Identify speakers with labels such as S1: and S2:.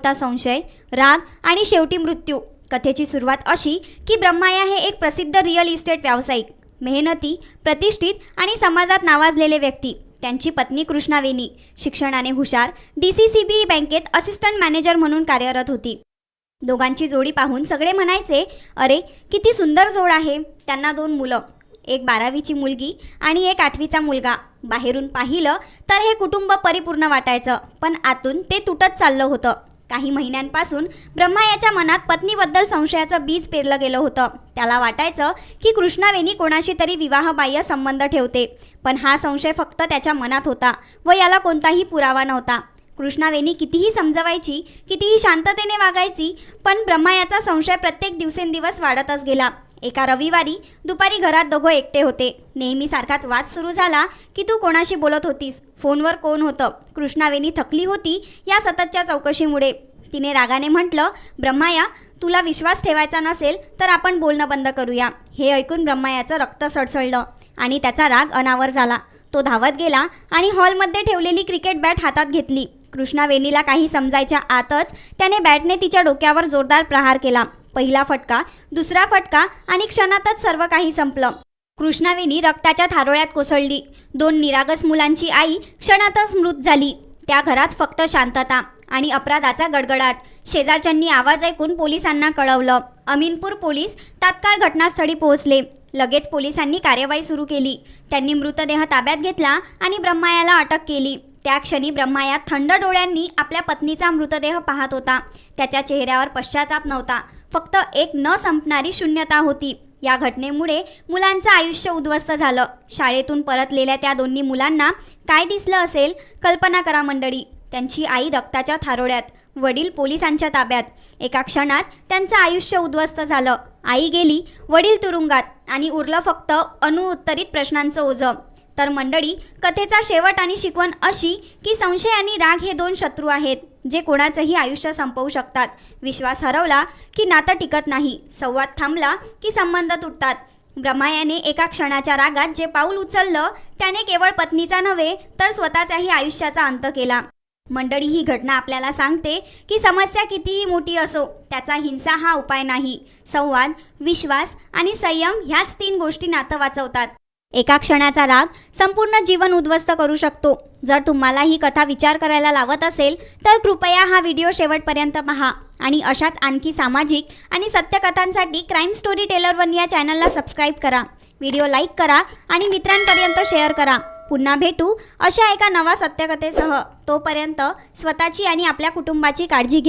S1: आता संशय, राग आणि शेवटी मृत्यू। कथेची सुरुवात अशी की ब्रह्माया हे एक प्रसिद्ध रिअल इस्टेट व्यावसायिक, मेहनती, प्रतिष्ठित आणि समाजात नावाजलेले व्यक्ती। त्यांची पत्नी कृष्णावेनी शिक्षणाने हुशार, DCCB बँकेत असिस्टंट मॅनेजर म्हणून कार्यरत होती। दोघांची जोडी पाहून सगळे म्हणायचे, अरे किती सुंदर जोड आहे। त्यांना 2 मुलं, एक 12वीची मुलगी आणि एक 8वीचा मुलगा। बाहेरून पाहिलं तर हे कुटुंब परिपूर्ण वाटायचं, पण आतून ते तुटत चाललं होतं। काही महिन्यांपासून ब्रह्मायाच्या मनात पत्नीबद्दल संशयाचं बीज पेरलं गेलं होतं। त्याला वाटायचं की कृष्णावेनी कोणाशी तरी विवाहबाह्य संबंध ठेवते, पण हा संशय फक्त त्याच्या मनात होता व याला कोणताही पुरावा नव्हता। कृष्णावेनी कितीही समजवायची, कितीही शांततेने वागायची, पण ब्रह्मायाचा संशय प्रत्येक दिवसेंदिवस वाढतच गेला। एका रविवारी दुपारी घरात दोघं एकटे होते। नेहमीसारखाच वाद सुरू झाला की तू कोणाशी बोलत होतीस, फोनवर कोण होतं। कृष्णावेनी थकली होती या सततच्या चौकशीमुळे। तिने रागाने म्हटलं, ब्रह्माया, तुला विश्वास ठेवायचा नसेल तर आपण बोलणं बंद करूया। हे ऐकून ब्रह्मायाचं रक्त सळसळलं आणि त्याचा राग अनावर झाला। तो धावत गेला आणि हॉलमध्ये ठेवलेली क्रिकेट बॅट हातात घेतली। कृष्णावेनीला काही समजायच्या आतच त्याने बॅटने तिच्या डोक्यावर जोरदार प्रहार केला। पहिला फटका, दुसरा फटका आणि क्षणातच सर्व काही संपलं। कृष्णावेनी रक्ताच्या थारोळ्यात कोसळली। 2 निरागस मुलांची आई क्षणातच मृत झाली। त्या घरात फक्त शांतता आणि अपराधाचा गडगडाट। शेजारच्यांनी आवाज ऐकून पोलिसांना कळवलं। अमीनपूर पोलीस तात्काळ घटनास्थळी पोहोचले। लगेच पोलिसांनी कार्यवाही सुरू केली। त्यांनी मृतदेह ताब्यात घेतला आणि ब्रह्मायाला अटक केली। त्या क्षणी ब्रह्माया थंड डोळ्यांनी आपल्या पत्नीचा मृतदेह पाहत होता। त्याच्या चेहऱ्यावर पश्चाताप नव्हता, फक्त एक न संपणारी शून्यता होती। या घटनेमुळे मुलांचं आयुष्य उद्ध्वस्त झालं। शाळेतून परतलेल्या त्या 2 मुलांना काय दिसलं असेल, कल्पना करा मंडळी। त्यांची आई रक्ताच्या थारोळ्यात, वडील पोलिसांच्या ताब्यात। एका क्षणात त्यांचं आयुष्य उद्ध्वस्त झालं। आई गेली, वडील तुरुंगात आणि उरलं फक्त अनुत्तरित प्रश्नांचं ओझं। तर मंडळी, कथेचा शेवट आणि शिकवण अशी की संशय आणि राग हे 2 शत्रू आहेत, जे कोणाचंही आयुष्य संपवू शकतात। विश्वास हरवला की नातं टिकत नाही, संवाद थांबला की संबंध तुटतात। ब्रह्मायाने एका क्षणाच्या रागात जे पाऊल उचललं, त्याने केवळ पत्नीचा नव्हे तर स्वतःच्याही आयुष्याचा अंत केला। मंडळी, ही घटना आपल्याला सांगते की समस्या कितीही मोठी असो, त्याचा हिंसा हा उपाय नाही। संवाद, विश्वास आणि संयम ह्याच 3 गोष्टी नातं वाचवतात। एका क्षणाचा राग संपूर्ण जीवन उद्ध्वस्त करू शकतो। जर तुम्हाला ही कथा विचार करायला लावत असेल तर कृपया हा व्हिडिओ शेवटपर्यंत पहा आणि अशाच आणखी सामाजिक आणि सत्यकथांसाठी क्राईम स्टोरी टेलर 1 या चॅनलला सबस्क्राईब करा। व्हिडिओ लाईक करा आणि मित्रांपर्यंत शेअर करा। पुन्हा भेटू अशा एका नवा सत्यकथेसह। तोपर्यंत स्वतःची आणि आपल्या कुटुंबाची काळजी घ्या।